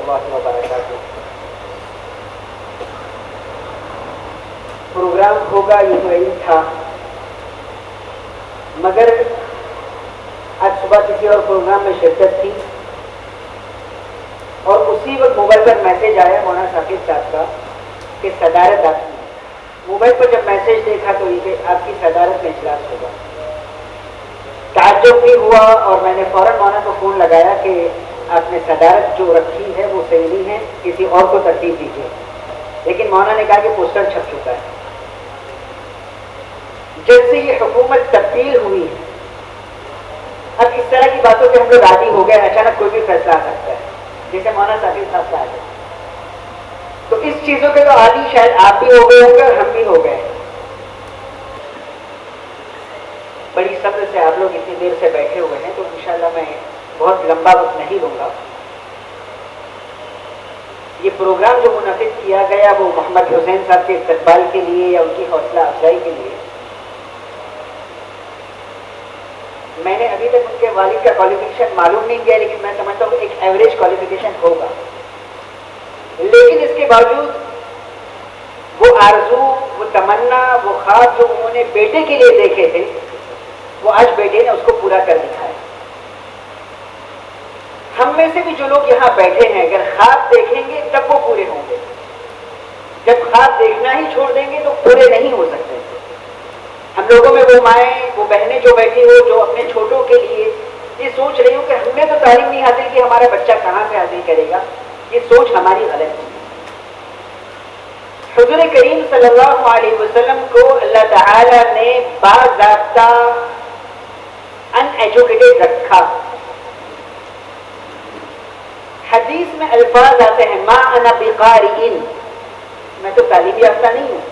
اللہ وبرکاتہ۔ پروگرام ہوگا یہ تو یہی تھا، مگر آج صبح کسی اور پروگرام میں شرکت تھی اور اسی وقت موبائل پر میسج آیا مولانا ثاقب صاحب کا کہ صدارت آپ کی۔ موبائل پر جب میسج دیکھا تو یہ کہ آپ کی صدارت میں اجلاس ہوگا۔ تعجب بھی ہوا اور میں نے فوراً مولانا کو فون لگایا کہ آپ نے صدارت جو رکھی ہے وہ صحیح نہیں ہے، کسی اور کو ترتیب دیجیے۔ لیکن مولانا نے کہا کہ پوسٹر چھپ چکا ہے۔ جب سے یہ حکومت تبدیل ہوئی ہے، اب اس طرح کی باتوں پہ ہم لوگ عادی ہو گئے، اچانک کوئی بھی فیصلہ آ سکتا ہے، جیسے مولانا ثاقب صاحب کا ہے۔ تو اس چیزوں کے تو عادی شاید آپ بھی ہو گئے ہوں گے اور ہم بھی ہو گئے۔ بڑی صبر سے آپ لوگ اتنی دیر سے بیٹھے ہوئے ہیں، تو انشاءاللہ میں بہت لمبا وقت نہیں لوں گا۔ یہ پروگرام جو منعقد کیا گیا وہ محمد حسین صاحب کے استقبال کے لیے یا ان کی حوصلہ افزائی کے لیے، میں نے ابھی تک ان کے والد کا کوالیفیکیشن معلوم نہیں کیا، لیکن میں سمجھتا ہوں کہ ایک ایوریج کوالیفیکیشن ہوگا۔ لیکن اس کے باوجود وہ آرزو، وہ تمنا، وہ خواب جو انہوں نے بیٹے کے لیے دیکھے تھے، وہ آج بیٹے نے اس کو پورا کر دکھایا۔ ہم میں سے بھی جو لوگ یہاں بیٹھے ہیں اگر خواب دیکھیں گے تب وہ پورے ہوں گے، جب خواب دیکھنا ہی چھوڑ دیں گے تو پورے نہیں ہو سکتے۔ ہم لوگوں میں وہ مائیں، وہ بہنیں جو بیٹھی ہو، جو اپنے چھوٹوں کے لیے یہ سوچ رہی ہو کہ ہم نے تو تعلیم نہیں حاصل کی، ہمارا بچہ کہاں سے حاصل کرے گا، یہ سوچ ہماری غلط ہے۔ حضور کریم صلی اللہ علیہ وسلم کو اللہ تعالی نے باضابطہ ان ایجوکیٹڈ رکھا۔ حدیث میں الفاظ آتے ہیں ما انا بقارئ، میں تو تعلیم یافتہ نہیں ہوں،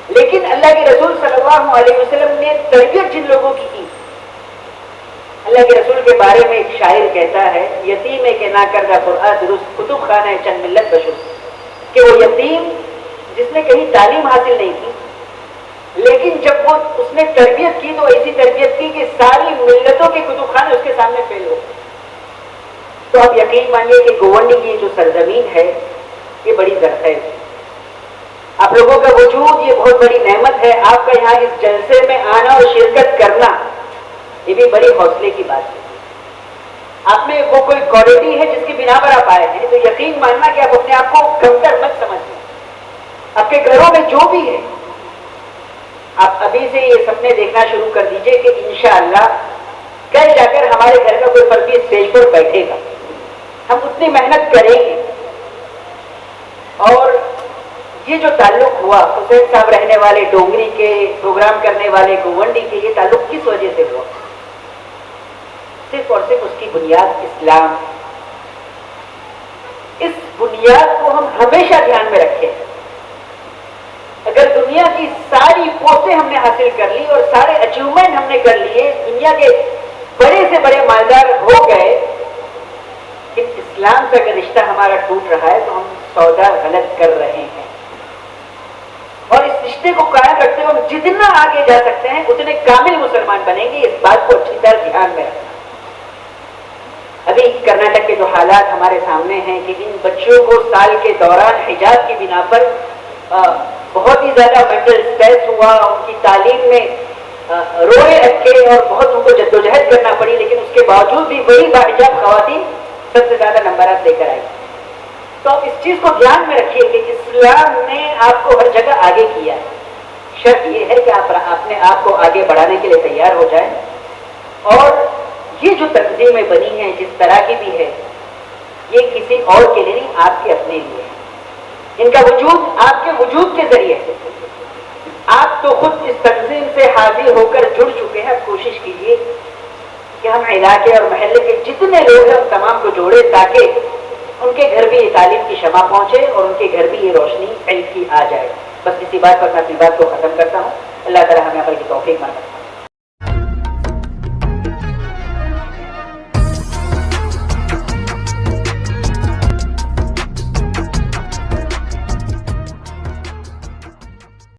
لیکن اللہ کے رسول صلی اللہ علیہ وسلم نے تربیت جن لوگوں کی کی، اللہ کے رسول کے بارے میں ایک شاعر کہتا ہے یتیم کے نا کردہ قرآن درست کتب خانہ چند ملت بشر، کہ وہ یتیم جس نے کہیں تعلیم حاصل نہیں کی، لیکن جب وہ اس نے تربیت کی تو ایسی تربیت کی کہ ساری ملتوں کے کتب خانے اس کے سامنے فیل ہو۔ تو آپ یقین مانیے کہ گوونڈی کی جو سرزمین ہے یہ بڑی زرخیز ہے، آپ لوگوں کا وجود یہ بہت بڑی نعمت ہے، آپ کا یہاں اس جلسے میں آنا اور شرکت کرنا یہ بھی بڑی حوصلے کی بات ہے۔ آپ میں وہ کوئی کوالٹی ہے جس کی بنا پر آپ آئے ہیں، تو یقین ماننا کہ آپ اپنے آپ کو کمتر مت سمجھیں۔ آپ کے گھروں میں جو بھی ہے آپ ابھی سے یہ سپنے دیکھنا شروع کر دیجئے کہ انشاءاللہ کل جا کر ہمارے گھر کا کوئی فرد اسٹیج پر بیٹھے گا، ہم اتنی محنت کریں گے۔ اور یہ جو تعلق ہوا حسین صاحب رہنے والے ڈونگری کے، پروگرام کرنے والے گوونڈی کے، یہ تعلق کس وجہ سے ہوا؟ صرف اور صرف اس کی بنیاد اسلام۔ اس بنیاد کو ہم ہمیشہ دھیان میں رکھیں۔ اگر دنیا کی ساری پوسٹیں ہم نے حاصل کر لی اور سارے اچیومنٹ ہم نے کر لیے، دنیا کے بڑے سے بڑے مالدار ہو گئے، لیکن اسلام سے اگر رشتہ ہمارا ٹوٹ رہا ہے تو ہم سودا غلط کر رہے ہیں۔ اور اس رشتے کو قائم رکھتے ہوئے ہم جتنا آگے جا سکتے ہیں اتنے کامل مسلمان بنیں گے، اس بات کو اچھی طرح دھیان میں رکھنا۔ ابھی کرناٹک کے جو حالات ہمارے سامنے ہیں کہ ان بچوں کو سال کے دوران حجاب کی بنا پر بہت ہی زیادہ مینٹل اسٹریس ہوا، ان کی تعلیم میں روئے رکھے اور بہت ان کو جدوجہد کرنا پڑی، لیکن اس کے باوجود بھی وہی باحجاب خواتین سب سے زیادہ نمبرات لے کر آئی۔ تو آپ اس چیز کو دھیان میں رکھیے کہ اسلام نے آپ کو ہر جگہ آگے کیا ہے، شرط یہ ہے کہ آپ اپنے آپ کو آگے بڑھانے کے لیے تیار ہو جائیں۔ اور یہ جو تنظیمیں بنی ہیں جس طرح کی بھی ہے، یہ کسی اور کے لیے نہیں، آپ کے اپنے لیے ہے۔ ان کا وجود آپ کے وجود کے ذریعے ہے۔ آپ تو خود اس تنظیم سے حاضر ہو کر جڑ چکے ہیں، کوشش کیجیے کہ ہم علاقے اور محلے کے جتنے لوگ ہیں ان تمام کو جوڑے تاکہ ان کے گھر بھی یہ تعلیم کی شمع پہنچے اور ان کے گھر بھی یہ روشنی علم کی آ جائے۔ بس اسی بات پر میں اپنی بات کو ختم کرتا ہوں۔ اللہ تعالی ہمیں عمل کی توفیق عطا فرمائے۔